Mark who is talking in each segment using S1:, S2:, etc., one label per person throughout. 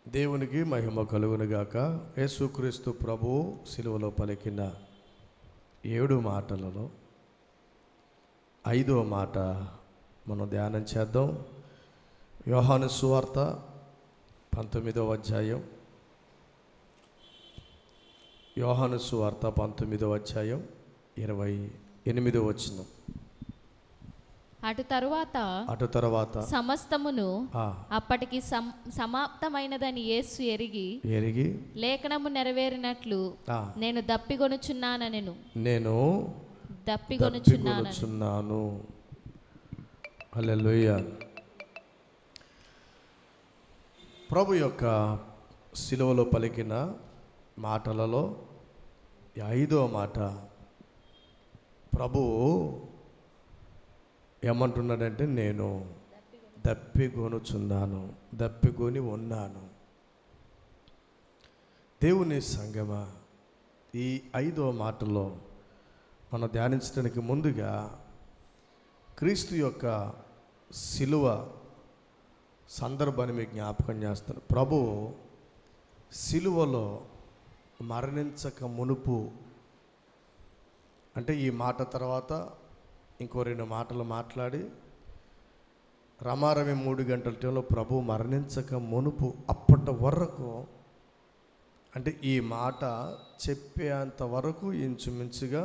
S1: దేవునికి మహిమ కలుగునుగాక. యేసుక్రీస్తు ప్రభువు సిలువలో పలికిన 7 మాటలలో 5వ మాట మనం ధ్యానం చేద్దాం. యోహాను సువార్త 19వ అధ్యాయం. యోహాను సువార్త 19వ అధ్యాయం 28వ వచనం.
S2: అటు తరువాత సమస్తమును అప్పటికి సమాప్తమైనదని యేసు ఎరిగి లేఖనము నెరవేరినట్లు నేను దప్పిగొనుచున్నాను.
S1: హల్లెలూయా. ప్రభు యొక్క సిలువలో పలికిన మాటలలో 5వ మాట ప్రభు ఏమంటున్నాడంటే, నేను దప్పికొని ఉన్నాను. దేవుని సంగమా, ఈ 5వ మాటలో మనం ధ్యానించడానికి ముందుగా క్రీస్తు యొక్క సిలువ సందర్భాన్ని మీకు జ్ఞాపకం చేస్తాను. ప్రభువు సిలువలో మరణించక మునుపు, అంటే ఈ మాట తర్వాత ఇంకో 2 మాటలు మాట్లాడి రమారమి 3 గంటల టైంలో ప్రభు మరణించక మునుపు, అప్పటి వరకు, అంటే ఈ మాట చెప్పేంత వరకు ఇంచుమించుగా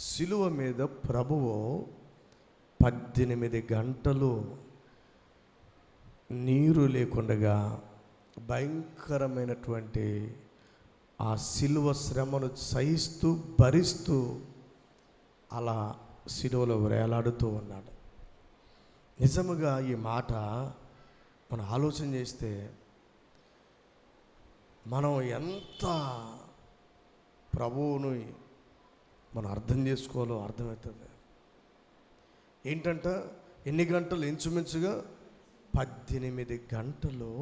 S1: సిలువ మీద ప్రభువు 18 గంటలు నీరు లేకుండగా భయంకరమైనటువంటి ఆ సిలువ శ్రమను సహిస్తూ భరిస్తూ అలా సిలువలో వేలాడుతూ ఉన్నాడు. నిజముగా ఈ మాట మనం ఆలోచన చేస్తే మనం ఎంత ప్రభువుని మనం అర్థం చేసుకోవాలో అర్థమవుతుంది. ఏంటంటే ఎన్ని గంటలు? ఇంచుమించుగా 18 గంటలు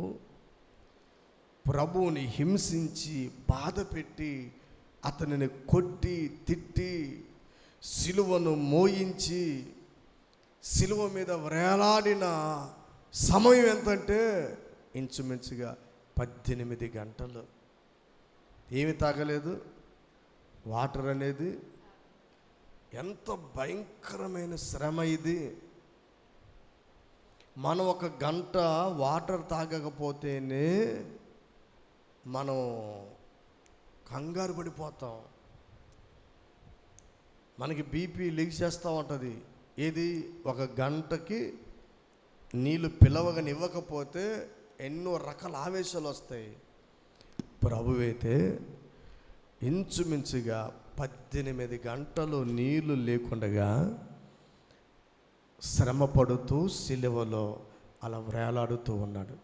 S1: ప్రభువుని హింసించి బాధ పెట్టి అతనిని కొట్టి తిట్టి సిలువను మోయించి సిలువ మీద వేలాడిన సమయం ఎంతంటే ఇంచుమించుగా 18 గంటలు. ఏమి తాగలేదు, వాటర్ అనేది. ఎంత భయంకరమైన శ్రమ ఇది. మనం 1 గంట వాటర్ తాగకపోతేనే మనం కంగారు పడిపోతాం. మనకి బీపీ లెగిసేస్తూ ఉంటుంది. ఏది? 1 గంటకి నీళ్ళు పిలవగనివ్వకపోతే ఎన్నో రకాల ఆవేశాలు వస్తాయి. ప్రభువైతే ఇంచుమించుగా 18 గంటలు నీళ్లు లేకుండగా శ్రమ పడుతూ సిలువలో అలా వేలాడుతూ ఉన్నాడు.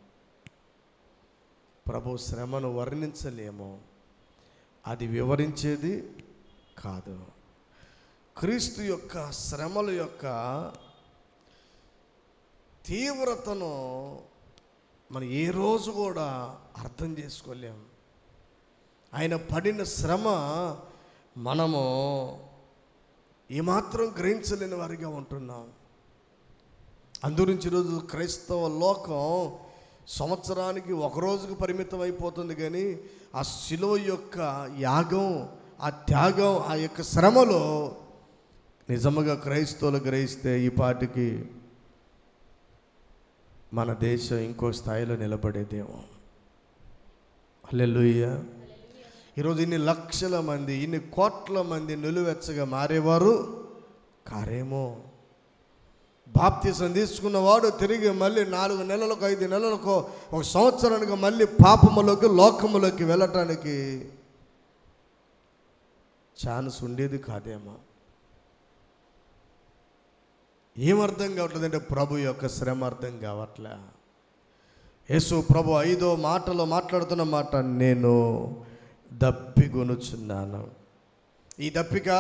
S1: ప్రభు శ్రమను వర్ణించలేమో, అది వివరించేది కాదు. క్రీస్తు యొక్క శ్రమల యొక్క తీవ్రతను మనం ఏ రోజు కూడా అర్థం చేసుకోలేం. ఆయన పడిన శ్రమ మనము ఏమాత్రం గ్రహించలేని వారిగా ఉంటున్నాం. అందుగురించి ఈరోజు క్రైస్తవ లోకం సంవత్సరానికి 1 రోజుకు పరిమితం అయిపోతుంది. కానీ ఆ శిలువ యొక్క యాగం, ఆ త్యాగం, ఆ యొక్క శ్రమలో నిజముగా క్రైస్తవులు గ్రహిస్తే ఈ పాటికి మన దేశం ఇంకో స్థాయిలో నిలబడేదేమో. హల్లెలూయా. ఈరోజు ఇన్ని లక్షల మంది, ఇన్ని కోట్ల మంది నిలువెచ్చగా మారేవారు కారేమో. బాప్తిసం తీసుకున్నవాడు తిరిగి మళ్ళీ 4 నెలలకు 5 నెలలకు 1 సంవత్సరానికి మళ్ళీ పాపములోకి, లోకములోకి వెళ్ళటానికి ఛాన్స్ ఉండేది కాదేమో. ఏమర్థం కావట్లేదంటే ప్రభు యొక్క శ్రమ అర్థం కావట్లే. యేసు ప్రభు 5వ మాటలో మాట్లాడుతున్న మాట, నేను దప్పిగొనుచున్నాను. ఈ దప్పిక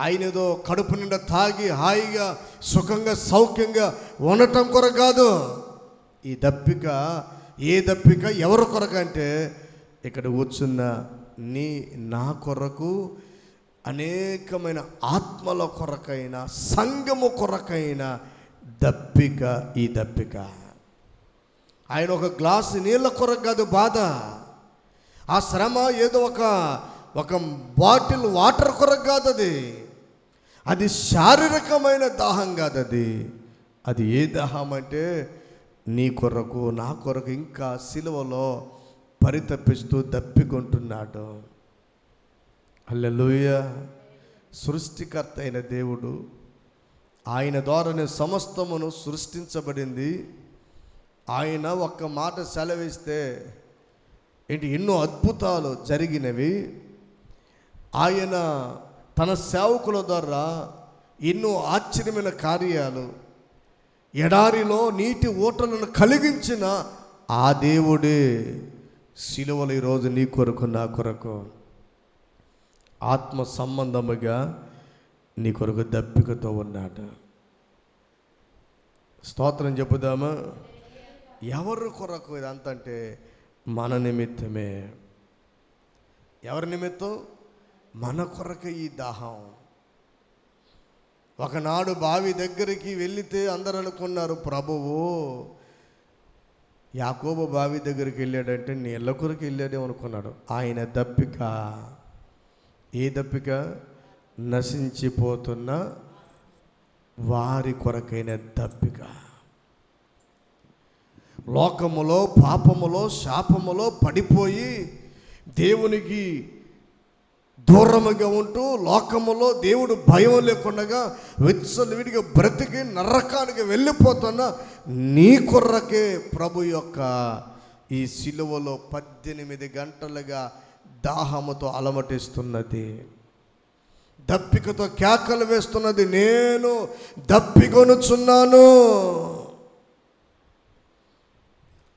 S1: ఆయన ఏదో కడుపు నిండా తాగి హాయిగా సుఖంగా సౌఖ్యంగా ఉండటం కొరకు కాదు. ఈ దప్పిక, ఏ దప్పిక ఎవరి కొరకు అంటే, ఇక్కడ కూర్చున్న నా కొరకు, అనేకమైన ఆత్మల కొరకైన, సంఘము కొరకైన దప్పిక. ఈ దప్పిక ఆయన ఒక గ్లాసు నీళ్ళ కొరకు కాదు బాధ. ఆ శ్రమ ఏదో ఒక బాటిల్ వాటర్ కొరకు కాదు. అది శారీరకమైన దాహం కాదు. అది ఏ దాహం అంటే నీ కొరకు నా కొరకు ఇంకా సిలువలో పరితపిస్తూ దప్పికొంటున్నాడు. హల్లెలూయా. సృష్టికర్త అయిన దేవుడు, ఆయన ద్వారానే సమస్తమును సృష్టించబడింది. ఆయన ఒక్క మాట సెలవిస్తే ఎన్నో అద్భుతాలు జరిగినవి. ఆయన తన సేవకుల ద్వారా ఎన్నో ఆశ్చర్యమైన కార్యాలు, ఎడారిలో నీటి ఊటలను కలిగించిన ఆ దేవుడే సిలువలో ఈరోజు నీ కొరకు నా కొరకు ఆత్మ సంబంధముగా నీ కొరకు దప్పికతో ఉన్నాడు. స్తోత్రం చెప్పుదామా? ఎవరి కొరకు ఇదంతా అంటే మన నిమిత్తమే. ఎవరి నిమిత్తం? మన కొరకే ఈ దాహం. ఒకనాడు బావి దగ్గరికి వెళితే అందరూ అనుకున్నారు, ప్రభువు యాకోబు బావి దగ్గరికి వెళ్ళాడంటే నీళ్ళ కొరకు వెళ్ళాడేమో అనుకున్నాడు. ఆయన దప్పిక, ఏ దప్పిక? నశించిపోతున్న వారి కొరకైన దప్పిక. లోకములో, పాపములో, శాపములో పడిపోయి దేవునికి దూరముగా ఉంటూ, లోకములో దేవుడు భయం లేకుండా విచ్చలవిడిగా బ్రతికి నరకానికి వెళ్ళిపోతున్న నీ కొర్రకే ప్రభు యొక్క ఈ సిలువలో 18 గంటలుగా దాహముతో అలమటిస్తున్నది, దప్పికతో కేకలు వేస్తున్నది, నేను దప్పికొనుచున్నాను.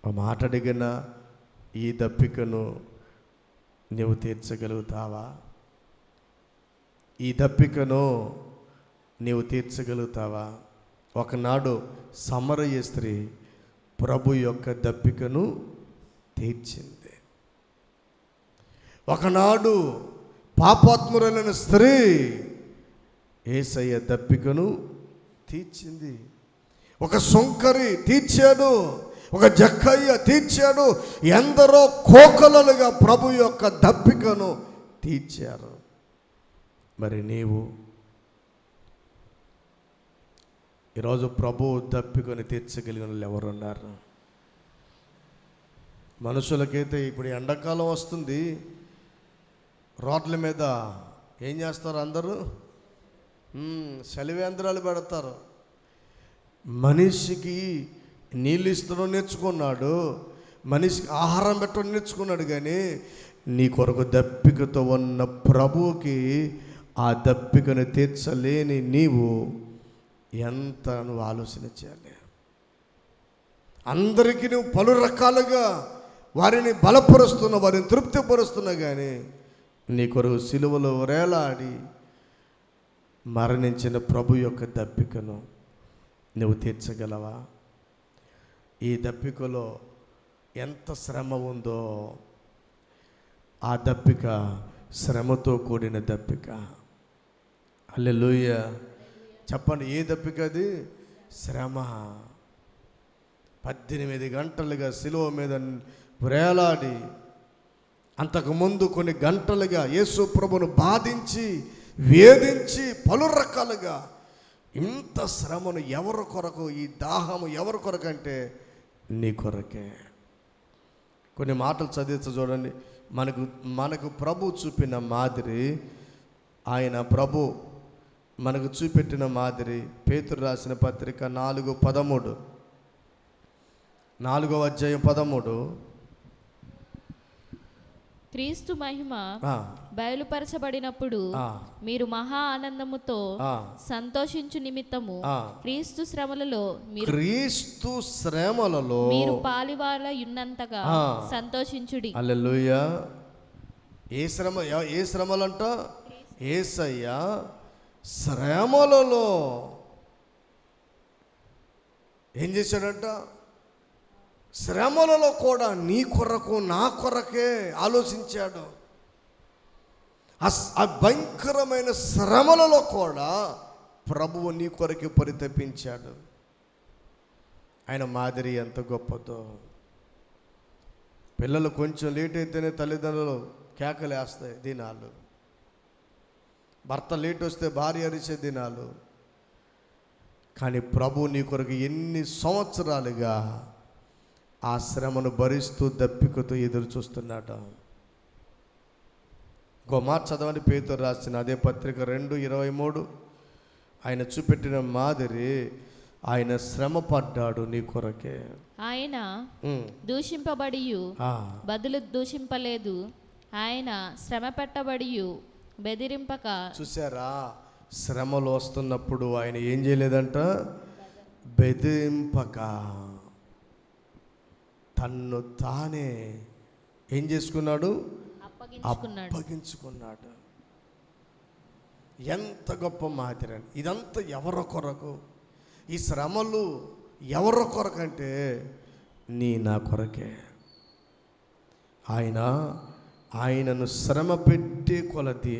S1: ఆ మాట అడిగిన ఈ దప్పికను నీవు తీర్చగలుగుతావా? ఈ దప్పికను నీవు తీర్చగలుగుతావా? ఒకనాడు సమరయ స్త్రీ ప్రభు యొక్క దప్పికను తీర్చింది. ఒకనాడు పాపాత్మురైన స్త్రీ యేసయ్య దప్పికను తీర్చింది. ఒక సుంకరి తీర్చాడు, ఒక జక్కయ్య తీర్చాడు, ఎందరో కోకలలుగా ప్రభు యొక్క దప్పికను తీర్చారు. మరి నీవు ఈరోజు ప్రభు దప్పికను తీర్చగలిగిన వాళ్ళు ఎవరున్నారు? మనుషులకైతే ఇప్పుడు ఎండాకాలం వస్తుంది, రోడ్ల మీద ఏం చేస్తారు అందరూ? చలివేంద్రాలు పెడతారు. మనిషికి నీళ్ళు ఇస్తడం నేర్చుకున్నాడు, మనిషికి ఆహారం పెట్టడం నేర్చుకున్నాడు, కానీ నీ కొరకు దప్పికతో ఉన్న ప్రభువుకి ఆ దప్పికను తీర్చలేని నీవు ఎంత నువ్వు ఆలోచన చేయాలి. అందరికీ నువ్వు పలు రకాలుగా వారిని బలపరుస్తున్నావు, వారిని తృప్తిపరుస్తున్నావు, కానీ నీ కొరకు సిలువలో వేలాడి మరణించిన ప్రభు యొక్క దప్పికను నువ్వు తీర్చగలవా? ఈ దప్పికలో ఎంత శ్రమ ఉందో, ఆ దప్పిక శ్రమతో కూడిన దప్పిక. హల్లెలూయా. చెప్పండి, ఏ దప్పిక అది? శ్రమ. 18 గంటలుగా సిలువ మీద వేలాడి, అంతకుముందు కొన్ని గంటలుగా యేసు ప్రభును బాధించి వేధించి పలు రకాలుగా ఇంత శ్రమను ఎవరి కొరకు, ఈ దాహము ఎవరి కొరకు అంటే నీ కొరకే. కొన్ని మాటలు చదివించ చూడండి. మనకు ప్రభు చూపిన మాదిరి, ఆయన ప్రభు మనకు చూపెట్టిన మాదిరి పేతురు రాసిన పత్రిక 4:13, 4వ అధ్యాయం 13.
S2: క్రీస్తు మహిమ బయలుపరచబడినప్పుడు మీరు మహా ఆనందముతో సంతోషించు నిమిత్తము క్రీస్తు శ్రమలలో మీరు పాలివారై ఉన్నంతగా సంతోషించుడి.
S1: హల్లెలూయా. ఏ శ్రమలంట? యేసయ్య శ్రమలలో ఏం చేశాడంట? శ్రమలలో కూడా నీ కొరకు నా కొరకే ఆలోచించాడు. ఆ భయంకరమైన శ్రమలలో కూడా ప్రభువు నీ కొరకే పరితపించాడు. ఆయన మాదిరి ఎంత గొప్పదో. పిల్లలు కొంచెం లేట్ అయితేనే తల్లిదండ్రులు కేకలేస్తాయి దినాలు, భర్త లేట్ వస్తే భార్య అరిచే దినాలు. కానీ ప్రభు నీ కొరకు ఎన్ని సంవత్సరాలుగా ఆ శ్రమను భరిస్తూ దప్పికతో ఎదురు చూస్తున్నాడు. మాట చదవని పేతురు రాసిన అదే పత్రిక 2:23. ఆయన చూపెట్టిన మాదిరి ఆయన శ్రమ పడ్డాడు నీ కొరకే. ఆయన
S2: దూషింపబడి బదులు దూషింపలేదు, ఆయన శ్రమ పెట్టబడి బెదిరింపక. చూసారా, శ్రమలు వస్తున్నప్పుడు ఆయన ఏం చేయలేదంట, బెదిరింపక తన్ను తానే ఏం చేసుకున్నాడు, అప్పగించుకున్నాడు. ఎంత గొప్ప మాదిరి. ఇదంతా ఎవరి కొరకు? ఈ శ్రమలు ఎవరి కొరకంటే నా కొరకే. ఆయనను శ్రమ పెట్టే కొలది,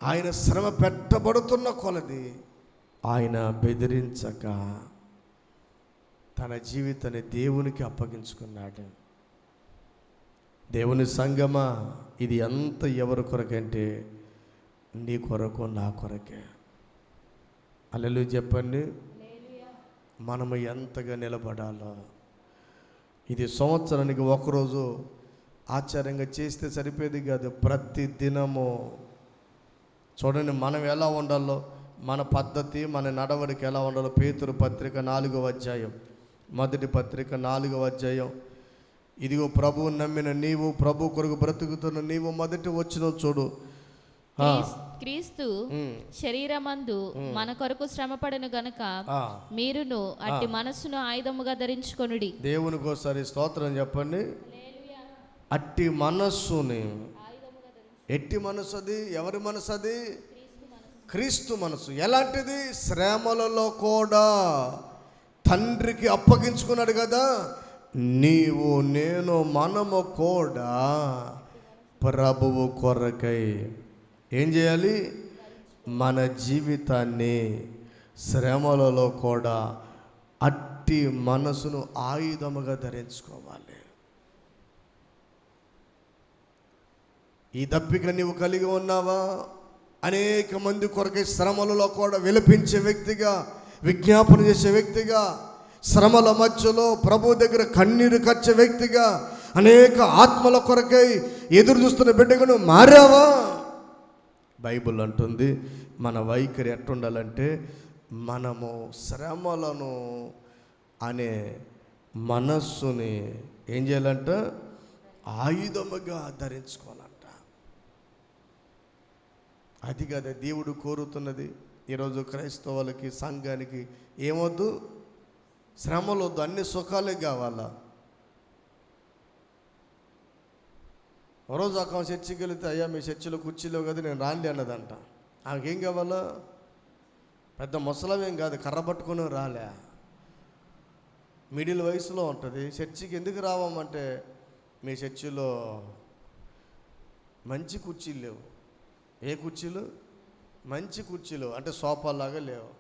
S2: ఆయన శ్రమ పెట్టబడుతున్న కొలది ఆయన బెదిరించక తన జీవితాన్ని దేవునికి అప్పగించుకున్నాడు. దేవుని సంగమా, ఇది ఎంత ఎవరి కొరకంటే నీ కొరకు, నా కొరకే. హల్లెలూయా చెప్పండి. మనము ఎంతగా నిలబడాలో. ఇది సంవత్సరానికి ఒకరోజు ఆచారంగా చేస్తే సరిపోయేది కాదు, ప్రతి దినము. చూడండి, మనం ఎలా ఉండాలో, మన పద్ధతి, మన నడవడికి ఎలా ఉండాలో పేతురు పత్రిక 4వ అధ్యాయం, మొదటి పత్రిక 4వ అధ్యాయం. ఇదిగో ప్రభువు నమ్మిన నీవు, ప్రభు కొరకు బ్రతుకుతున్న నీవు మొదటి వచ్చిన చూడు. క్రీస్తు శరీరమందు మన కొరకు శ్రమపడను గనుక మీరును అట్టి మనస్సును ఆయుధముగా ధరించుకొనుడి.
S1: దేవునికి ఒకసారి స్తోత్రం చెప్పండి. అట్టి మనస్సుని, ఎట్టి మనసు అది? ఎవరి మనసు అది? క్రీస్తు మనసు. ఎలాంటిది? శ్రమలలో కూడా తండ్రికి అప్పగించుకున్నాడు కదా. నీవు నేను మనము కూడా ప్రభువు కొరకై ఏం చేయాలి? మన జీవితాన్ని శ్రమలలో కూడా అట్టి మనసును ఆయుధముగా ధరించుకోవాలి. ఈ దప్పిక నీవు కలిగి ఉన్నావా? అనేక మంది కొరకై శ్రమలలో కూడా విలపించే వ్యక్తిగా, విజ్ఞాపన చేసే వ్యక్తిగా, శ్రమల మధ్యలో ప్రభు దగ్గర కన్నీరు కచ్చే వ్యక్తిగా, అనేక ఆత్మల కొరకై ఎదురు చూస్తున్న బిడ్డగా నువ్వు మారావా? బైబిల్ అంటుంది మన వైఖరి ఎట్టుండాలంటే, మనము శ్రమలను అనే మనస్సుని ఏం చేయాలంట? ఆయుధముగా ధరించుకోవాలంట. అది కదా దేవుడు కోరుతున్నది. ఈరోజు క్రైస్తవులకి, సంఘానికి ఏమొద్దు? శ్రమలు వద్దు, అన్ని సుఖాలే కావాలా. రోజు అక్క చర్చికి వెళితే, అయ్యా మీ చర్చిలో కుర్చీలో కదా నేను రాండి అన్నదంట. ఆమెకేం కావాలా? పెద్ద ముసలమేం కాదు, కర్ర పట్టుకుని రాలే, మిడిల్ వయసులో ఉంటుంది. చర్చికి ఎందుకు రావమంటే, మీ చర్చిలో మంచి కుర్చీలు లేవు. ఏ కుర్చీలు? మంచి కుర్చీలు అంటే సోఫాలాగా లేవు.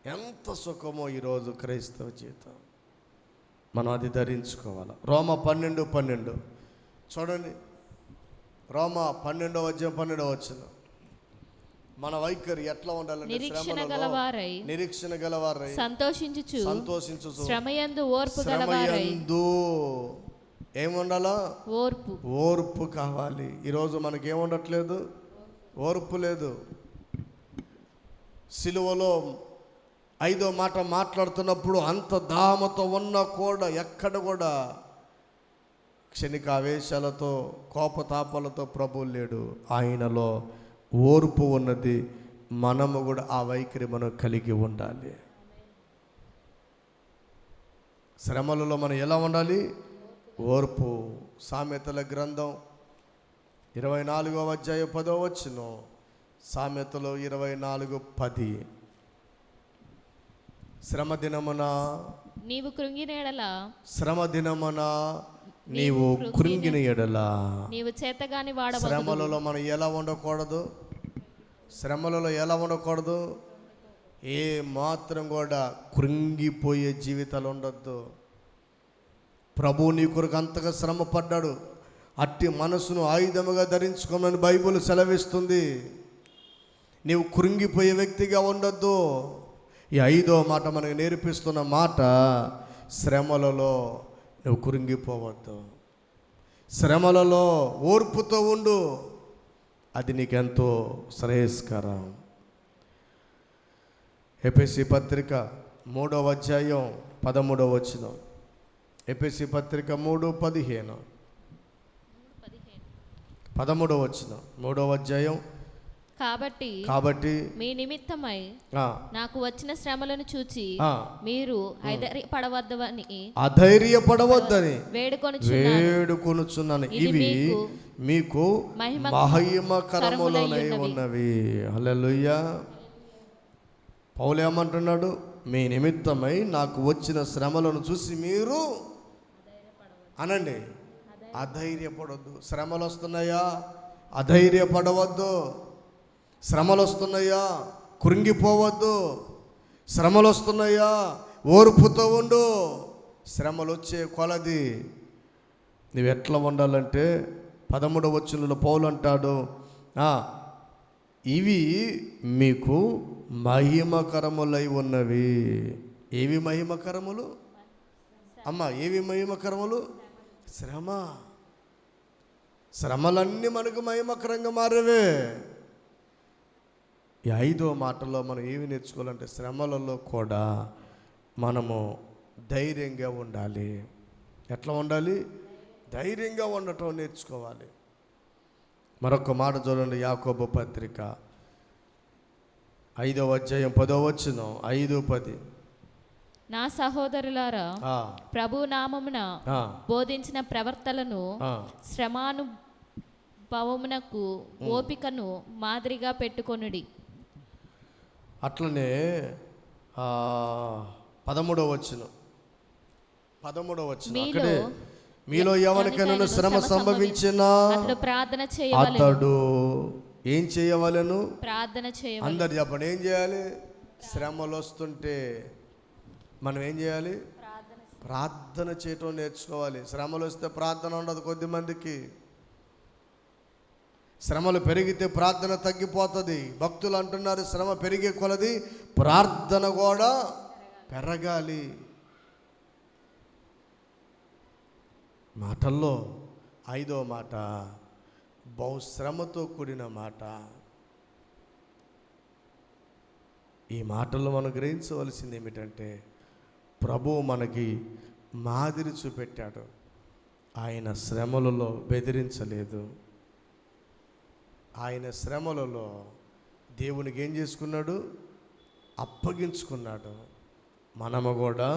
S1: ఎంత సుఖమో ఈరోజు క్రైస్తవ జీవితం. మనం అది ధరించుకోవాలి. రోమా 12:12 చూడండి. రోమా 12వ అధ్యాయం 12వ వచనం. మన వైఖరి ఎట్లా ఉండాలంటే, నిరీక్షణ గలవారై సంతోషించుచు శ్రమయందు ఏముండాలా? ఓర్పు కావాలి. ఈరోజు మనకేముండట్లేదు? ఓర్పు లేదు. సిలువలో 5వ మాట మాట్లాడుతున్నప్పుడు అంత దామతో ఉన్నా కూడా ఎక్కడ కూడా క్షణిక ఆవేశాలతో, కోపతాపాలతో ప్రభువు లేడు. ఆయనలో ఓర్పు ఉన్నది. మనము కూడా ఆ వైఖరి మనం కలిగి ఉండాలి. శ్రమలలో మనం ఎలా ఉండాలి? ఓర్పు. సామెతల గ్రంథం 24వ అధ్యాయం 10వ వచనం. సామెతలు 24:10. శ్రమ దినమున నీవు కృంగిన ఎడల, శ్రమ దినమున నీవు కృంగిన ఎడల నీవు చేతగాని వాడవలెను. శ్రమలలో మనం ఎలా ఉండకూడదు? శ్రమలలో ఎలా ఉండకూడదు? ఏ మాత్రం కూడా కృంగిపోయే జీవితాలు ఉండొద్దు. ప్రభువు నీ కొరకు అంతగా శ్రమ పడ్డాడు. అట్టి మనసును ఆయుధముగా ధరించుకోమని బైబిల్ సెలవిస్తుంది. నీవు కృంగిపోయే వ్యక్తిగా ఉండొద్దు. ఈ 5వ మాట మనకు నేర్పిస్తున్న మాట, శ్రమలలో నువ్వు కృంగిపోవద్దు. శ్రమలలో ఓర్పుతో ఉండు, అది నీకెంతో శ్రేయస్కరం. ఎఫెసీ పత్రిక 3వ అధ్యాయం 13వ వచనం. ఎఫెసీ పత్రిక 3:15 13వ వచనం. 3వ అధ్యాయం. కాబట్టి
S3: మీ నిమిత్తమై నాకు వచ్చిన శ్రమలను చూచి మీరు
S1: అధైర్యపడవద్దని
S3: వేడుకొనుచున్నాను.
S1: ఇవి మీకు మహిమకరములై ఉన్నవి. హల్లెలూయా. పౌలు ఏమంటున్నాడు? మీ నిమిత్తమై నాకు వచ్చిన శ్రమలను చూసి మీరు అనండి, అధైర్యపడవద్దు. శ్రమలు వస్తున్నాయా? అధైర్యపడవద్దు. శ్రమలు వస్తున్నాయా? కృంగిపోవద్దు. శ్రమలు వస్తున్నాయా? ఓర్పుతో ఉండు. శ్రమలు వచ్చే కొలది నువ్వు ఎట్లా ఉండాలంటే 13వ వచనంలో పౌలు అంటాడు, ఇవి మీకు మహిమకరములై ఉన్నవి. ఏవి మహిమకరములు అమ్మా? ఏవి మహిమకరములు? శ్రమలన్నీ మనకు మహిమకరంగా మారేవే. ఈ 5వ మాటలో మనం ఏమి నేర్చుకోవాలంటే, శ్రమలలో కూడా మనము ధైర్యంగా ఉండాలి. ఎట్లా ఉండాలి? ధైర్యంగా ఉండటం నేర్చుకోవాలి. మరొక మాట చూడండి, యాకోబు పత్రిక 5వ అధ్యాయం 10వ వచనం. 5:10.
S3: నా సహోదరులారా, ప్రభు నామమున బోధించిన ప్రవర్తనను, శ్రమానుభవమునకు ఓపికను మాదిరిగా పెట్టుకొనుడి.
S1: అట్లనే 13వ వచనం. అక్కడే మీలో ఎవరికైనా శ్రమ సంభవించినా అతడు ఏం చేయవలెను?
S3: ప్రార్థన చేయాలి.
S1: అందరు చెప్పండి, ఏం చేయాలి? శ్రమలు వస్తుంటే మనం ఏం చేయాలి? ప్రార్థన చేయటం నేర్చుకోవాలి. శ్రమలు వస్తే ప్రార్థన ఉండదు కొద్దిమందికి. శ్రమలు పెరిగితే ప్రార్థన తగ్గిపోతుంది. భక్తులు అంటున్నారు, శ్రమ పెరిగే కొలది ప్రార్థన కూడా పెరగాలి. మాటల్లో 5వ మాట బహుశ్రమతో కూడిన మాట. ఈ మాటల్లో మనం గ్రహించవలసింది ఏమిటంటే, ప్రభువు మనకి మాదిరి చూపెట్టాడు. ఆయన శ్రమలలో బెదిరించలేదు. ఆయన శ్రమలలో దేవునికి ఏం చేసుకున్నాడు? అప్పగించుకున్నాడు. మనము కూడా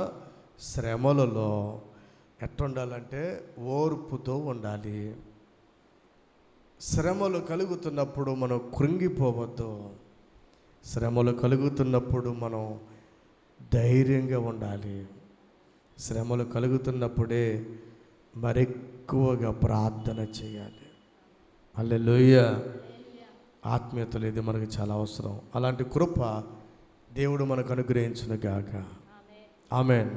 S1: శ్రమలలో ఎట్టుండాలంటే ఓర్పుతో ఉండాలి. శ్రమలు కలుగుతున్నప్పుడు మనం కృంగిపోవద్దు. శ్రమలు కలుగుతున్నప్పుడు మనం ధైర్యంగా ఉండాలి. శ్రమలు కలుగుతున్నప్పుడే మరెక్కువగా ప్రార్థన చేయాలి. హల్లెలూయా. ఆత్మీయతలు ఇది మనకు చాలా అవసరం. అలాంటి కృప దేవుడు మనకు అనుగ్రహించును గాక. ఆమేన్.